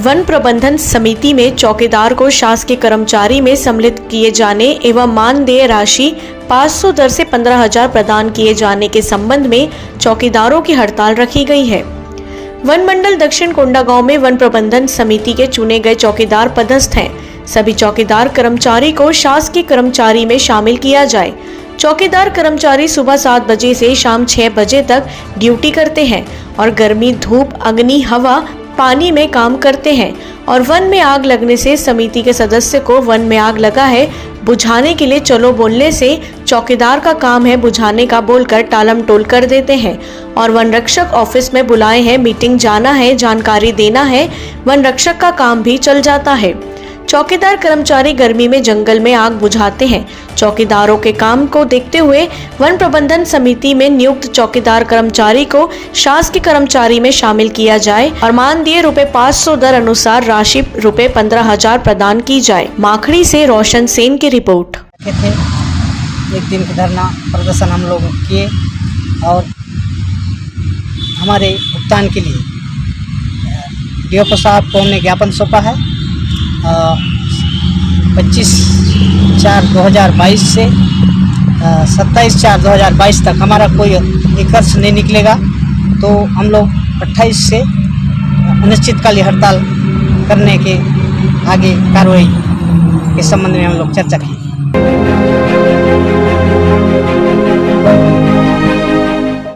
One प्रबंधन समिति में चौकीदार को शासकीय कर्मचारी में सम्मिलित किए जाने एवं मानदेय राशि 500 दर से 15,000 प्रदान किए जाने के संबंध में चौकीदारों की हड़ताल रखी गई है। वन मंडल दक्षिण कोंडागांव में वन प्रबंधन समिति के चुने गए चौकीदार पदस्थ हैं। सभी चौकीदार कर्मचारी को शासकीय कर्मचारी में शामिल किया जाए। चौकीदार कर्मचारी सुबह 7 बजे से शाम 6 बजे तक ड्यूटी करते हैं और गर्मी, धूप, अग्नि, हवा, पानी में काम करते हैं और वन में आग लगने से समिति के सदस्य को वन में आग लगा है बुझाने के लिए चलो बोलने से चौकीदार का काम है बुझाने का बोलकर टालम टोल कर देते हैं और वन रक्षक ऑफिस में बुलाए हैं, मीटिंग जाना है, जानकारी देना है, वन रक्षक का काम भी चल जाता है। चौकीदार कर्मचारी गर्मी में जंगल में आग बुझाते हैं। चौकीदारों के काम को देखते हुए वन प्रबंधन समिति में नियुक्त चौकीदार कर्मचारी को शासकीय कर्मचारी में शामिल किया जाए और मानदेय ₹500 दर अनुसार राशि ₹15,000 प्रदान की जाए। माखड़ी से रोशन सेन की रिपोर्ट। एक दिन का धरना प्रदर्शन हम लोग किए और हमारे भुगतान के लिए डीओ साहब को हमने ज्ञापन सौंपा है। 25/4/2022 से 27/4/2022 तक हमारा कोई खर्च नहीं निकलेगा तो हम लोग 28 से अनिश्चितकालीन हड़ताल करने के आगे कार्रवाई के संबंध में हम लोग चर्चा की।